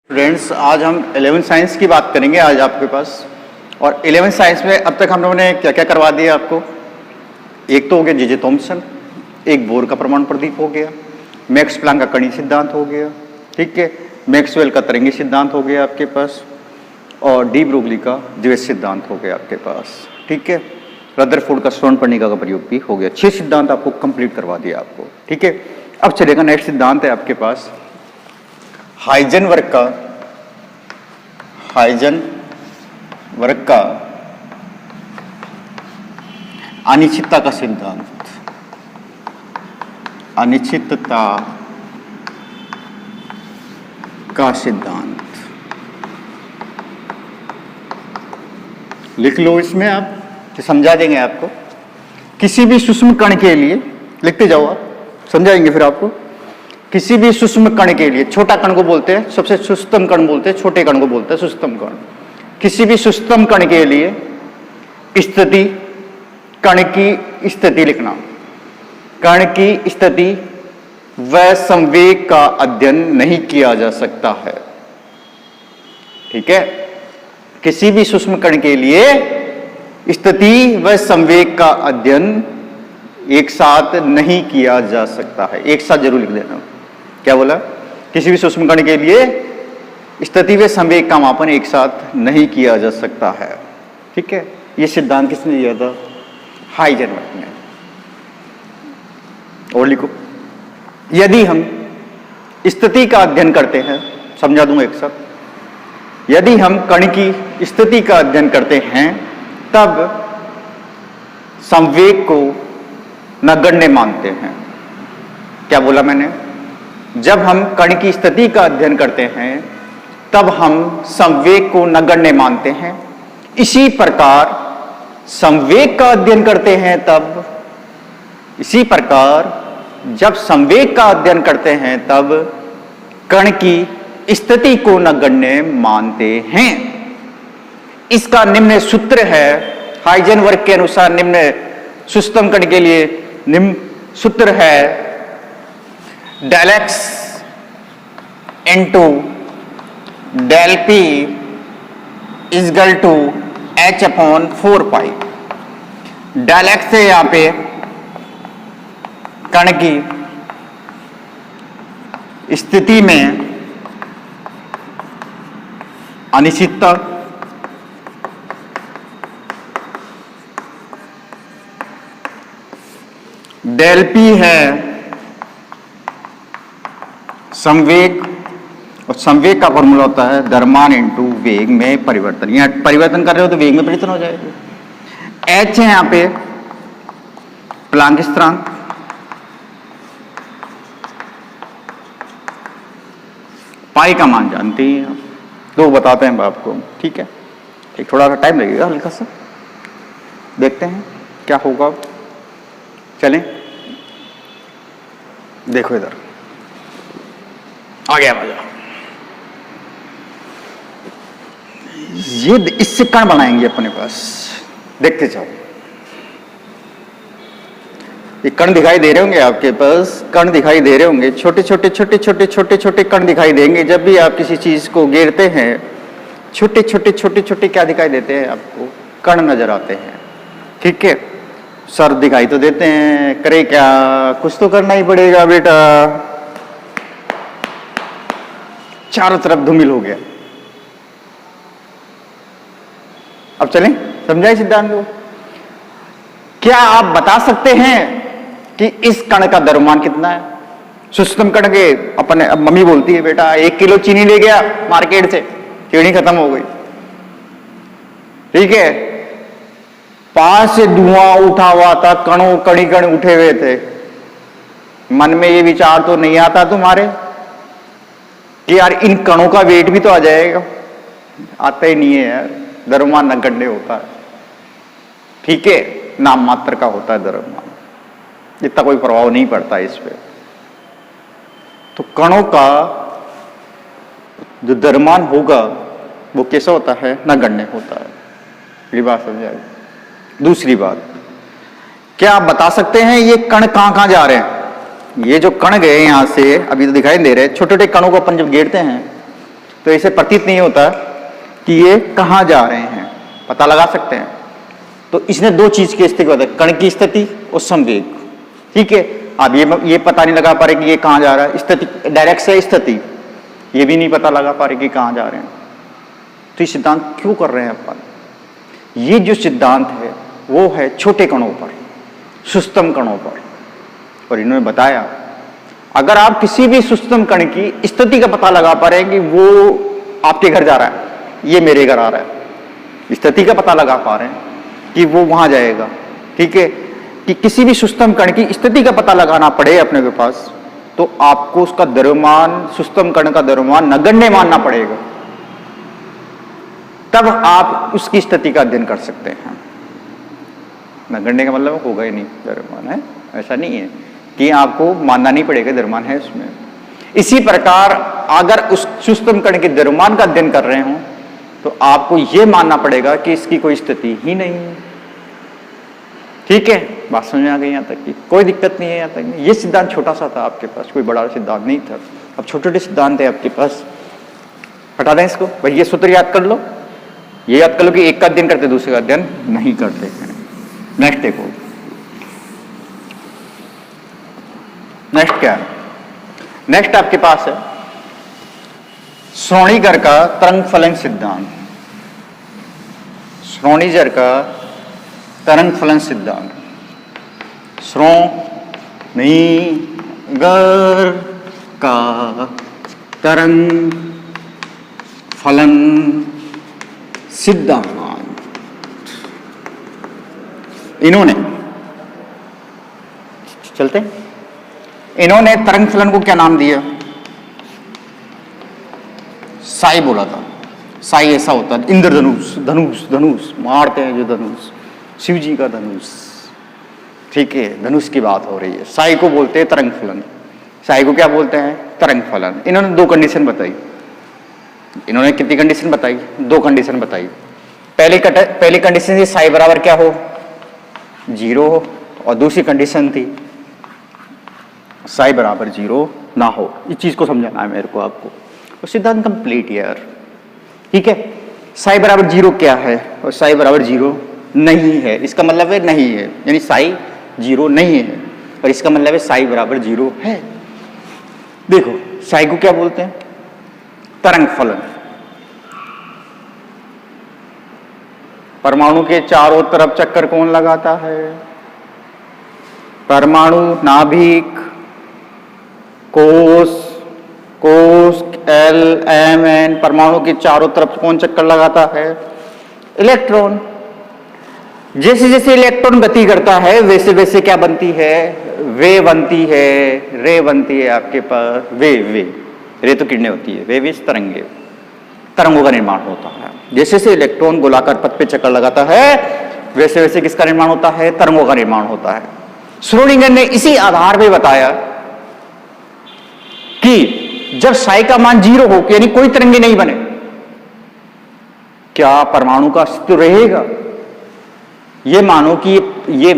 Friends, आज हम 11th science की बात करेंगे आज आपके पास। और 11th साइंस में अब तक हम लोगों ने क्या क्या करवा दिया आपको। एक तो हो गया जे थॉम्सन, एक बोर का प्रमाण प्रदीप हो गया, मैक्स प्लैंक का कणी सिद्धांत हो गया, ठीक है, मैक्सवेल का तरंगी सिद्धांत हो गया आपके पास, और डी ब्रोगली का द्वैत सिद्धांत हो गया आपके पास, ठीक है। रदरफोर्ड का श्रोणपर्णिका का प्रयोग भी हो गया। 6 सिद्धांत आपको कंप्लीट करवा दिया आपको, ठीक है। अब चलेगा नेक्स्ट सिद्धांत है आपके पास हाइजेनबर्ग का अनिश्चितता का सिद्धांत। अनिश्चितता का सिद्धांत लिख लो, इसमें आप समझा देंगे आपको। किसी भी सूक्ष्म कण के लिए लिखते जाओ, आप समझाएंगे फिर आपको। किसी भी सूक्ष्म कण के लिए, छोटा कण को बोलते हैं सबसे सूक्ष्म कण बोलते हैं, छोटे कण को बोलते हैं सूक्ष्म कण। किसी भी सूक्ष्म कण के लिए स्थिति, कण की स्थिति लिखना, कण की स्थिति व संवेग का अध्ययन नहीं किया जा सकता है, ठीक है। किसी भी सूक्ष्म कण के लिए स्थिति व संवेग का अध्ययन एक साथ नहीं किया जा सकता है। एक साथ जरूर लिख देना। क्या बोला? किसी भी सूक्ष्म कण के लिए स्थिति व संवेग का मापन एक साथ नहीं किया जा सकता है, ठीक है। यह सिद्धांत किसने दिया था? हाइजेनबर्ग ने। और लिखो, यदि हम स्थिति का अध्ययन करते हैं, समझा दूंगा एक साथ। यदि हम कण की स्थिति का अध्ययन करते हैं तब संवेग को नगण्य मानते हैं। क्या बोला मैंने? जब हम कण की स्थिति का अध्ययन करते हैं तब हम संवेग को नगण्य मानते हैं। इसी प्रकार संवेग का अध्ययन करते हैं तब, इसी प्रकार जब संवेग का अध्ययन करते हैं तब कण की स्थिति को नगण्य मानते हैं। इसका निम्न सूत्र है, हाइजेनबर्ग के अनुसार निम्न सूक्ष्म कण के लिए निम्न सूत्र है del x into del p equal to h upon 4 pi. Del x से यहां पे कण की स्थिति में अनिश्चितता, डेल पी है संवेग, और संवेग का फॉर्मूला होता है द्रव्यमान इंटू वेग में परिवर्तन। यहां परिवर्तन कर रहे हो तो वेग में परिवर्तन हो जाएगा। एच है यहां पे प्लांक स्थिरांक, पाई का मान जानते हैं आप, दो बताते हैं आपको, ठीक है। एक थोड़ा सा टाइम लगेगा, हल्का सा देखते हैं क्या होगा। चलें, देखो इधर आ गया मजा। ये इससे कण बनाएंगे अपने पास, देखते जाओ। ये कण दिखाई दे रहे होंगे आपके पास, कण दिखाई दे रहे होंगे, छोटे छोटे छोटे छोटे छोटे छोटे कण दिखाई देंगे। जब भी आप किसी चीज को गिरते हैं, छोटे छोटे छोटे छोटे क्या दिखाई देते हैं आपको? कण नजर आते हैं, ठीक है। सर दिखाई तो देते हैं, करे क्या? कुछ तो करना ही पड़ेगा बेटा। चारों तरफ धूमिल हो गया। अब चलें, समझाए सिद्धांत को। क्या आप बता सकते हैं कि इस कण का द्रव्यमान कितना है? सूक्ष्म कण के अपने, अब मम्मी बोलती है बेटा 1 किलो चीनी ले गया मार्केट से, चीनी खत्म हो गई, ठीक है। पास से धुआं उठा हुआ था, कणों कणी कण उठे हुए थे। मन में ये विचार तो नहीं आता तुम्हारे कि यार इन कणों का वेट भी तो आ जाएगा? आता ही नहीं है यार। द्रव्यमान नगण्य होता है, ठीक है, नाम मात्र का होता है द्रव्यमान, इतना कोई प्रभाव नहीं पड़ता इस पे। तो कणों का जो द्रव्यमान होगा वो कैसा होता है? नगण्य होता है। ये बात समझाई। दूसरी बात, क्या आप बता सकते हैं ये कण कहां कहां जा रहे हैं? ये जो कण गए यहां से, अभी तो दिखाई दे रहे, छोटे छोटे कणों को अपन जब गिरते हैं तो इसे प्रतीत नहीं होता कि ये कहाँ जा रहे हैं, पता लगा सकते हैं। तो इसने दो चीज की स्थिति बताई, कण की स्थिति और संवेग। ठीक है, अब ये पता नहीं लगा पा रहे कि ये कहाँ जा रहा है, स्थिति डायरेक्ट से स्थिति ये भी नहीं पता लगा पा रहे कि कहाँ जा रहे हैं। तो ये सिद्धांत क्यों कर रहे हैं अपन? ये जो सिद्धांत है वो है छोटे कणों पर, सुस्तम कणों पर। और इन्होंने बताया अगर आप किसी भी सुस्तम कण की स्थिति का पता लगा पा रहे हैं कि वो आपके घर जा रहा है, ये मेरे घर आ रहा है, स्थिति का पता लगा पा रहे हैं कि वो वहां जाएगा, ठीक है, कि किसी भी सुस्तम कण की स्थिति का पता लगाना पड़े अपने के पास, तो आपको उसका द्रव्यमान, सुस्तम कण का द्रव्यमान नगण्य मानना पड़ेगा, तब आप उसकी स्थिति का अध्ययन कर सकते हैं। नगण्य का मतलब होगा ही नहीं, द्रव्यमान है, ऐसा नहीं है कि आपको मानना नहीं पड़ेगा द्रव्यमान है उसमें। इसी प्रकार अगर उस सुस्तम कण के द्रव्यमान का अध्ययन कर रहे हो तो आपको यह मानना पड़ेगा कि इसकी कोई स्थिति ही नहीं है। ठीक है, बात समझ में आ गई? यहां तक की कोई दिक्कत नहीं है। यहां तक ये सिद्धांत छोटा सा था आपके पास, कोई बड़ा सिद्धांत नहीं था। अब छोटे छोटे सिद्धांत है आपके पास, हटा दें इसको। भाई ये सूत्र याद कर लो, ये याद कर लो कि एक का अध्ययन करते दूसरे का अध्ययन नहीं करते। नेक्स्ट देखो, नेक्स्ट क्या है? नेक्स्ट आपके पास है श्रोडिंगर का तरंग फलन सिद्धांत। श्रोडिंगर का तरंग फलन सिद्धांत। श्रोडिंगर का तरंग फलन सिद्धांत। इन्होंने तरंग फलन को क्या नाम दिया? साई बोला था। साई ऐसा होता है, इंद्रधनुष, धनुष, धनुष मारते हैं जो धनुष, शिव जी का धनुष। ठीक है, धनुष की बात हो रही है। साई को बोलते हैं तरंग फलन। साई को क्या बोलते हैं? तरंग फलन। इन्होंने दो कंडीशन बताई। इन्होंने कितनी कंडीशन बताई? दो कंडीशन बताई। पहली कंडीशन थी साई बराबर क्या हो? 0 हो, और दूसरी कंडीशन थी साई बराबर 0 ना हो। इस चीज को समझाना है मेरे को आपको। तो सिद्धांत कंप्लीट यार। ठीक है, साई बराबर 0 क्या है और साई बराबर 0 नहीं है। इसका मतलब है नहीं है, यानी साई 0 नहीं है, और इसका मतलब है साई बराबर 0 है। देखो साई को क्या बोलते हैं? तरंग फलन। परमाणु के चारों तरफ चक्कर कौन लगाता है? परमाणु, नाभिक, कोष, L-M-N, परमाणु के चारों तरफ कौन चक्कर लगाता है? इलेक्ट्रॉन। जैसे जैसे इलेक्ट्रॉन गति करता है वैसे वैसे क्या बनती है? वे बनती है, रे बनती है आपके पास। वे रे तो किरणें होती है, वे तरंगे, तरंगों का निर्माण होता है। जैसे जैसे इलेक्ट्रॉन गोलाकार पथ पे चक्कर लगाता है वैसे वैसे किसका निर्माण होता है? तरंगों का निर्माण होता है। श्रोडिंगर ने इसी आधार पे बताया कि जब साई का मान 0 हो, यानी कोई तरंगे नहीं बने, क्या परमाणु का अस्तित्व रहेगा? ये मानो कि ये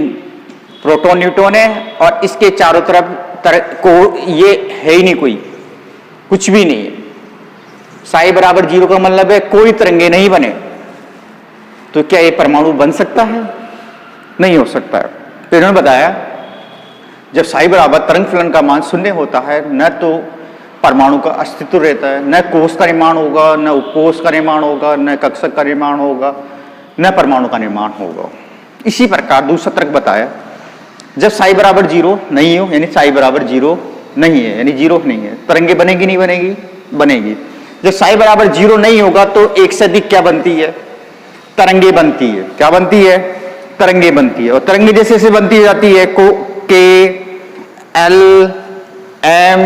प्रोटॉन न्यूट्रॉन है और इसके चारों तरफ को ये है ही नहीं, कोई कुछ भी नहीं है। साई बराबर 0 का मतलब है कोई तरंगे नहीं बने, तो क्या ये परमाणु बन सकता है? नहीं हो सकता है। तो इन्होंने बताया जब साई बराबर तरंग फलन का मान 0 होता है, न तो परमाणु का अस्तित्व रहता है, न कोष का निर्माण होगा, न उपकोष का निर्माण होगा, न कक्षक का निर्माण होगा, न परमाणु का निर्माण होगा। इसी प्रकार दूसरा तर्क बताया, जब साई बराबर 0 नहीं हो, यानी साई बराबर 0 नहीं है, यानी 0 नहीं है, तरंगे बनेगी नहीं बनेगी? बनेगी। जब साई बराबर 0 नहीं होगा तो एक से अधिक क्या बनती है? तरंगे बनती है। क्या बनती है? तरंगे बनती है। और तरंगे जैसे जैसे बनती जाती है, के, एल, एम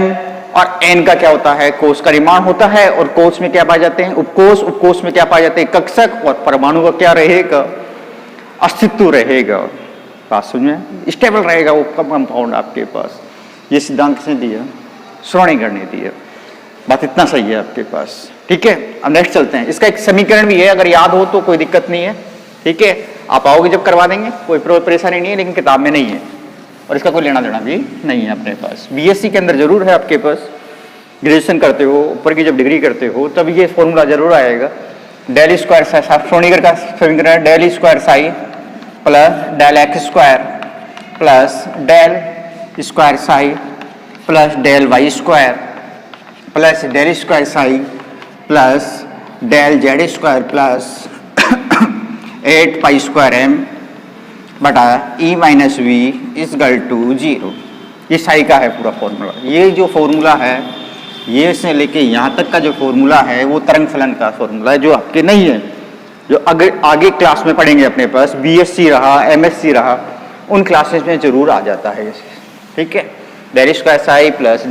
और एन का क्या होता है? कोष का निर्माण होता है। और कोष में क्या पाए जाते हैं? उपकोष। उपकोष में क्या पाए जाते हैं? कक्षक। और परमाणु का क्या रहेगा? अस्तित्व रहेगा। बात समझ में? स्टेबल रहेगा वो कंपाउंड आपके पास। ये सिद्धांत किसने दिया? श्रोडिंगर ने दिया। बात इतना सही है आपके पास। ठीक है, अब नेक्स्ट चलते हैं। इसका एक समीकरण भी है, अगर याद हो तो कोई दिक्कत नहीं है। ठीक है, आप आओगे जब करवा देंगे, कोई परेशानी नहीं है, लेकिन किताब में नहीं है और इसका कोई लेना देना भी नहीं है अपने पास। बीएससी के अंदर जरूर है आपके पास, ग्रेजुएशन करते हो, ऊपर की जब डिग्री करते हो, तब ये फॉर्मूला जरूर आएगा। डेल स्क्वायर साई, श्रोडिंगर का समीकरण है del square psi plus del x square plus del square psi plus del y square plus del square psi plus del z square plus 8 pi square m बटा e minus v equal to 0। ये साई का है पूरा formula. ये जो formula है, ये से लेके यहाँ तक का जो फॉर्मूला है वो तरंग फलन का फॉर्मूला है, जो आपके नहीं है, जो आगे क्लास में पढ़ेंगे अपने पास, बीएससी रहा, एमएससी रहा, उन क्लासेस में जरूर आ जाता है ये। ठीक है, डेल स्क्वायर साई प्लस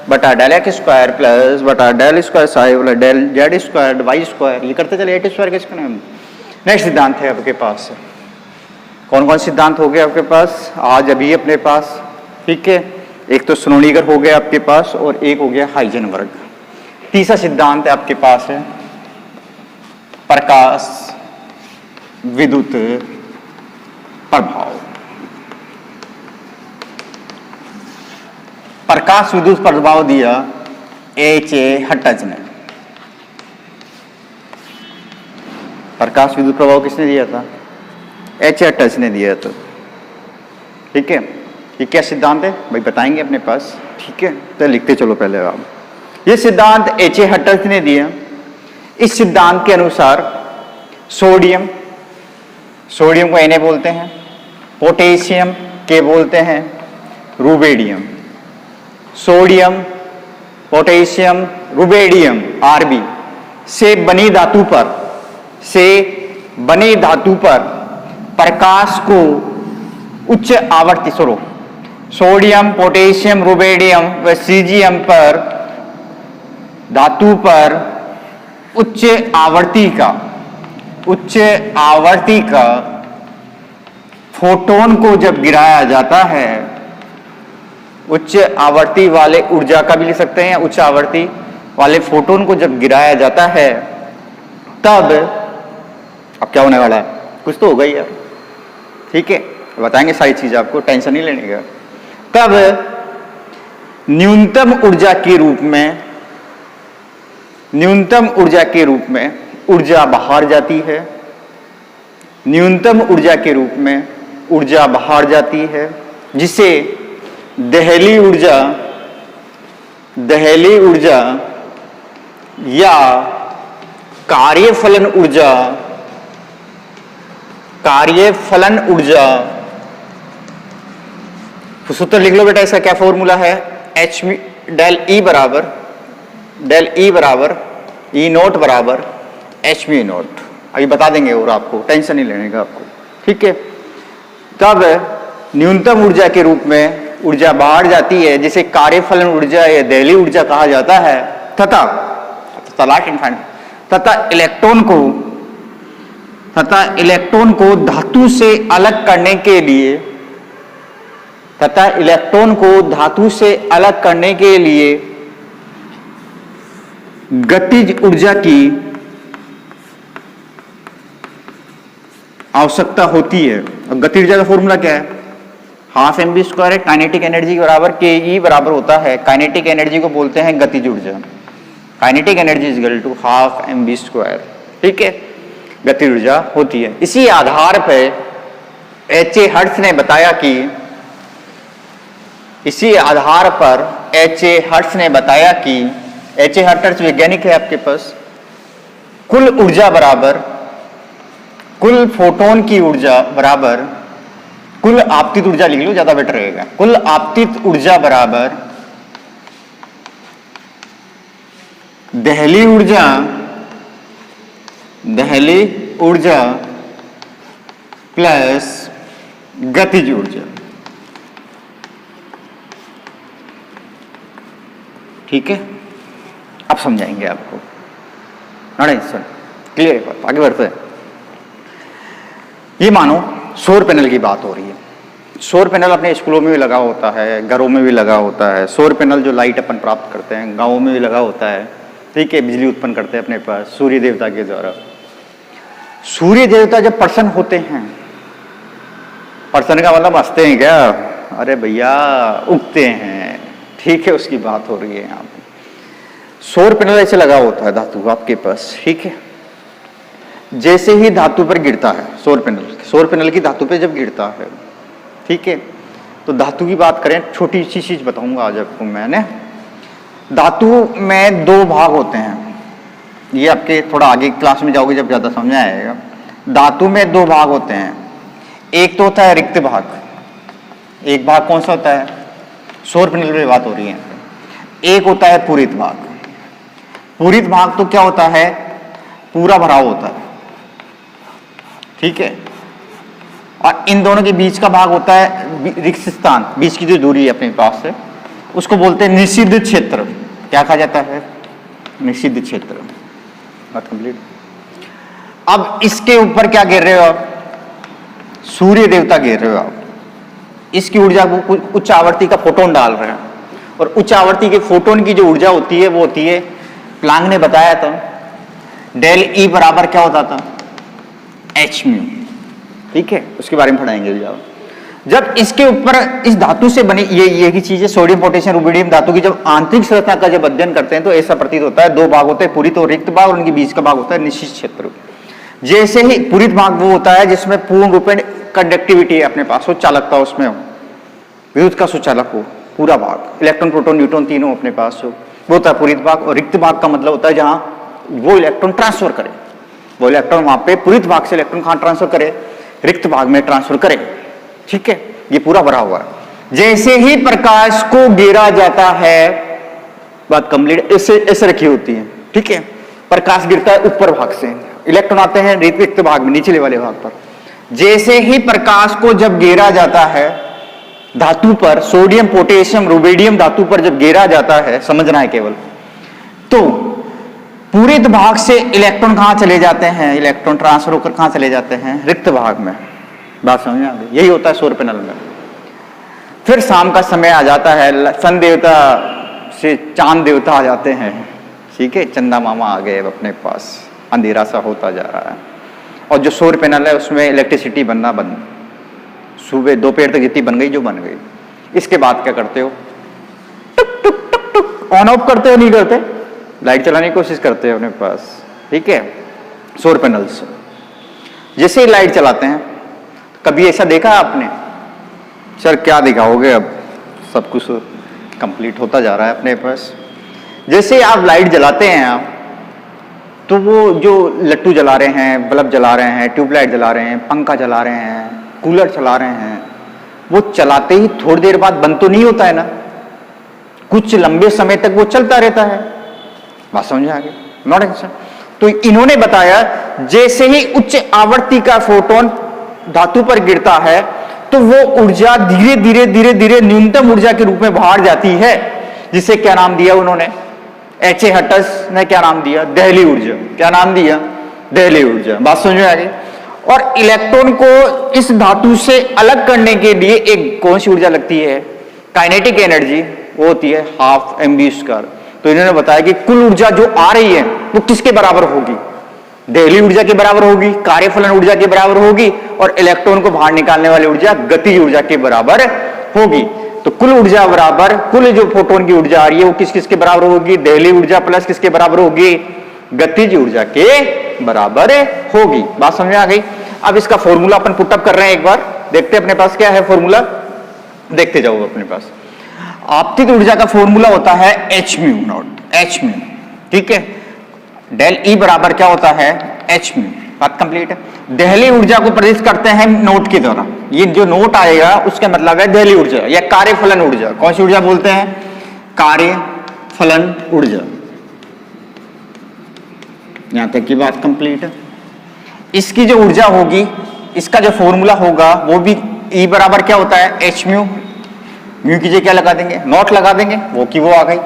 बटा डेल एक्स स्क्वायर प्लस बटा del square psi plus del z square y square, ये करते चले 8 स्क्वायर किसका नाम। नेक्स्ट सिद्धांत है आपके पास, कौन कौन सिद्धांत हो गए आपके पास आज अभी अपने पास। ठीक है, एक तो श्रोडिंगर हो गया आपके पास और एक हो गया हाइजेनबर्ग। तीसरा सिद्धांत आपके पास है प्रकाश विद्युत प्रभाव। प्रकाश विद्युत प्रभाव दिया H.A. हटज ने। प्रकाश विद्युत प्रभाव किसने दिया था? H.A. हटज ने दिया था। ठीक है, ये क्या सिद्धांत है भाई बताएंगे अपने पास। ठीक है, तो लिखते चलो पहले आप। ये सिद्धांत H.A. हटज ने दिया। इस सिद्धांत के अनुसार सोडियम को Na बोलते हैं, पोटेशियम के बोलते हैं rubidium, sodium potassium rubidium Rb से बनी धातु पर प्रकाश को उच्च आवर्ती स्वरूप सोडियम पोटेशियम रुबेडियम व सीजियम पर धातु पर उच्च आवर्ती का फोटोन को जब गिराया जाता है, उच्च आवर्ती वाले ऊर्जा का भी लिख सकते हैं, उच्च आवर्ती वाले फोटोन को जब गिराया जाता है, तब अब क्या होने वाला है, कुछ तो होगा ही यार। ठीक है, बताएंगे सारी चीज आपको, टेंशन नहीं लेने का। तब न्यूनतम ऊर्जा के रूप में ऊर्जा बाहर जाती है, न्यूनतम ऊर्जा के रूप में ऊर्जा बाहर जाती है, जिसे दहली ऊर्जा या कार्यफलन ऊर्जा सूत्र लिख लो बेटा। इसका क्या फॉर्मूला है? एच डेल ई बराबर ई नोट बराबर एच मी नोट। अभी बता देंगे और आपको टेंशन नहीं लेने का आपको। ठीक है, तब न्यूनतम ऊर्जा के रूप में ऊर्जा बाहर जाती है, जिसे कार्यफलन ऊर्जा या दहली ऊर्जा कहा जाता है, तथा इलेक्ट्रॉन को धातु से अलग करने के लिए गतिज ऊर्जा की आवश्यकता होती है। और गतिज ऊर्जा का फॉर्मूला क्या है? हाफ एम बी स्क्वायर है। काइनेटिक एनर्जी के बराबर के ई बराबर होता है, काइनेटिक एनर्जी को बोलते हैं गतिज ऊर्जा। Kinetic energy is equal to half m b square. ठीक है, गतिज ऊर्जा होती है। इसी आधार पर H.A. हर्ट्ज ने बताया कि H.A. हर्ट्ज वैज्ञानिक है आपके पास, कुल ऊर्जा बराबर कुल फोटोन की ऊर्जा बराबर कुल आपतित ऊर्जा लिख लो, ज्यादा बेटर रहेगा। कुल आपतित ऊर्जा बराबर दहली ऊर्जा प्लस गतिज ऊर्जा। ठीक है, अब समझाएंगे आपको। नहीं सर, क्लियर है बात, आगे बढ़ते हैं। ये मानो सौर पैनल की बात हो रही है। सौर पैनल अपने स्कूलों में भी लगा होता है, घरों में भी लगा होता है। सौर पैनल जो लाइट अपन प्राप्त करते हैं, गांवों में भी लगा होता है। ठीक है, बिजली उत्पन्न करते हैं अपने पास सूर्य देवता के द्वारा। सूर्य देवता जब प्रसन्न होते हैं, प्रसन्न का मतलब हंसते हैं क्या? अरे भैया उगते हैं। ठीक है, उसकी बात हो रही है यहाँ पे। सौर पैनल ऐसे लगा होता है धातु आपके पास, ठीक है। जैसे ही धातु पर गिरता है सौर पैनल की धातु पे जब गिरता है, ठीक है, तो धातु की बात करें, छोटी सी चीज बताऊंगा आज आपको मैंने। धातु में दो भाग होते हैं, ये आपके थोड़ा आगे क्लास में जाओगे जब ज्यादा समझ आएगा। धातु में दो भाग होते हैं, एक तो होता है रिक्त भाग, एक भाग कौन सा होता है, सौर पैनल में बात हो रही है, एक होता है पूरित भाग। पूरित भाग तो क्या होता है, पूरा भराव होता है, ठीक है। और इन दोनों के बीच का भाग होता है रिक्त स्थान, बीच की जो दूरी है अपने पास से, उसको बोलते हैं निषिद्ध क्षेत्र। क्या कहा जाता है, निषिद्ध क्षेत्र। बात कंप्लीट। अब इसके ऊपर क्या गिर रहे हो आप, सूर्य देवता गिर रहे हो आप, इसकी ऊर्जा को उच्च आवृत्ति का फोटोन डाल रहे हैं, और उच्च आवृत्ति के फोटोन की जो ऊर्जा होती है वो होती है, प्लांक ने बताया था, डेल ई बराबर क्या होता था, एच म्यू, ठीक है, उसके बारे में पढ़ाएंगे। जाओ जब इसके ऊपर इस धातु से बनी ये की चीजें, सोडियम पोटेशियम रुबिडियम धातु की जब आंतरिक संरचना का जब अध्ययन करते हैं तो ऐसा प्रतीत होता है, दो भाग होते हैं, पूरित और रिक्त भाग, और उनके बीच का भाग होता है निषिद्ध क्षेत्र। जैसे ही पूरित भाग वो होता है जिसमें पूर्ण रूप में कंडक्टिविटी अपने पास हो, चालकता उसमें हो, विद्युत का सुचालक हो, पूरा भाग, इलेक्ट्रॉन प्रोटॉन न्यूट्रॉन तीनों अपने पास हो, वो होता है पूरित भाग। और रिक्त भाग का मतलब होता है जहां वो इलेक्ट्रॉन ट्रांसफर करे, वो इलेक्ट्रॉन वहां पे पूरित भाग से इलेक्ट्रॉन कहां ट्रांसफर करे, रिक्त भाग में ट्रांसफर करे, ठीक है। ये पूरा भरा हुआ है। जैसे ही प्रकाश को घेरा जाता है, बात कंप्लीट, ऐसे रखी होती है, ठीक है। प्रकाश गिरता है ऊपर भाग से, इलेक्ट्रॉन आते हैं रिक्त भाग में, निचले वाले भाग पर। जैसे ही प्रकाश को जब घेरा जाता है धातु पर, सोडियम पोटेशियम रुबिडियम धातु पर जब घेरा जाता है, समझना है केवल, तो पूरित भाग से इलेक्ट्रॉन कहां चले जाते हैं, इलेक्ट्रॉन ट्रांसफर होकर कहां चले जाते हैं, रिक्त भाग में। बात समझ में आ गई, यही होता है सौर पैनल में। फिर शाम का समय आ जाता है, सन देवता से चांद देवता आ जाते हैं, ठीक है, चंदा मामा आ गए अपने पास, अंधेरा सा होता जा रहा है, और जो सौर पैनल है उसमें इलेक्ट्रिसिटी बनना बंद, सुबह दोपहर तक जितनी बन गई जो बन गई। इसके बाद क्या करते हो, टुक टुक टुक टुक ऑन ऑफ करते हो, नहीं करते, लाइट चलाने की कोशिश करते हो अपने पास, ठीक है, सौर पैनल से। जैसे ही लाइट चलाते हैं, कभी ऐसा देखा आपने, सर क्या दिखाओगे, अब सब कुछ कंप्लीट होता जा रहा है अपने पास। जैसे आप लाइट जलाते हैं आप, तो वो जो लट्टू जला रहे हैं, बल्ब जला रहे हैं, ट्यूबलाइट जला रहे हैं, पंखा चला रहे हैं, कूलर चला रहे हैं, वो चलाते ही थोड़ी देर बाद बंद तो नहीं होता है ना, कुछ लंबे समय तक वो चलता रहता है। बात समझ आ गई, नॉट आंसर। तो इन्होंने बताया जैसे ही उच्च आवृत्ति का फोटोन धातु पर गिरता है तो वो ऊर्जा धीरे धीरे धीरे धीरे न्यूनतम ऊर्जा के रूप में बाहर जाती है, जिसे क्या नाम दिया उन्होंने, एच.ए. हटस ने क्या नाम दिया, दहली ऊर्जा। क्या नाम दिया, दहली ऊर्जा। बात समझ में आ गई। और इलेक्ट्रॉन को इस धातु से अलग करने के लिए एक कौन सी ऊर्जा लगती है, काइनेटिक एनर्जी, वो होती है हाफ mv²। तो इन्होंने बताया कि कुल ऊर्जा जो आ रही है वो किसके बराबर होगी, दहली ऊर्जा के बराबर होगी, कार्यफलन ऊर्जा के बराबर होगी, और इलेक्ट्रॉन को बाहर निकालने वाली ऊर्जा गतिज ऊर्जा के बराबर होगी। तो कुल ऊर्जा बराबर, कुल जो फोटोन की ऊर्जा आ रही है वो किस किस के बराबर होगी, दहली ऊर्जा प्लस किसके बराबर होगी, गतिज ऊर्जा के बराबर होगी। बात समझ में आ गई। अब इसका फॉर्मूला अपन पुटअप कर रहे हैं, एक बार देखते हैं अपने पास क्या है फॉर्मूला, देखते जाओ अपने पास। आपतित ऊर्जा का फॉर्मूला होता है H mu naught, H mu, ठीक है। डेल ई बराबर क्या होता है, एच म्यू। बात कंप्लीट है। दहली ऊर्जा को प्रदर्शित करते हैं नोट के द्वारा। ये जो नोट आएगा उसका मतलब है दहली ऊर्जा या कार्यफलन ऊर्जा। कौन सी ऊर्जा बोलते हैं, कार्यफलन ऊर्जा। यहां तक की बात कंप्लीट है। इसकी जो ऊर्जा होगी, इसका जो फॉर्मूला होगा वो भी ई बराबर क्या होता है, एच म्यू। म्यू की जगह क्या लगा देंगे, नॉट लगा देंगे, वो की वो आ गई।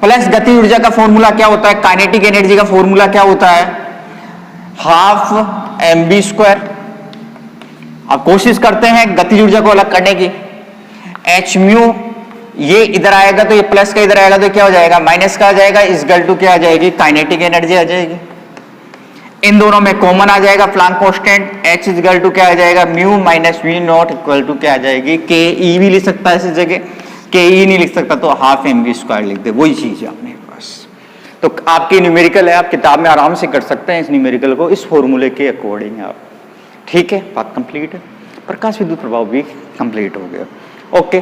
प्लस गति ऊर्जा का फॉर्मूला क्या होता है, काइनेटिक एनर्जी का फॉर्मूला क्या होता है, हाफ mv²। अब कोशिश करते हैं गति ऊर्जा को अलग करने की। एच म्यू ये इधर आएगा तो ये प्लस का इधर आएगा तो क्या हो जाएगा, माइनस का आ जाएगा, इस इक्वल टू क्या आ जाएगी, काइनेटिक एनर्जी आ जाएगी। इन दोनों में कॉमन आ जाएगा Planck constant, h is equal to क्या आ जाएगा, mu minus v not equal to क्या आ जाएगी, के ई भी लिख सकता है इस जगह, के ई नहीं लिख सकता तो हाफ mv² लिख दे, वही चीज है अपने पास। तो आपकी न्यूमेरिकल है, आप किताब में आराम से कर सकते हैं इस न्यूमेरिकल को इस फॉर्मूले के अकॉर्डिंग आप। ठीक है, बात कंप्लीट है। प्रकाश विद्युत प्रभाव भी कंप्लीट हो गया। ओके,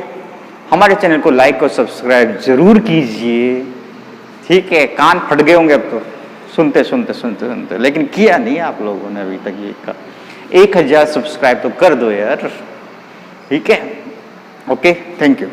हमारे चैनल को लाइक और सब्सक्राइब जरूर कीजिए। ठीक है, कान फट गए होंगे अब तो सुनते सुनते सुनते सुनते, लेकिन किया नहीं आप लोगों ने अभी तक ये का। 1000 सब्सक्राइब तो कर दो यार। ठीक है, ओके, थैंक यू।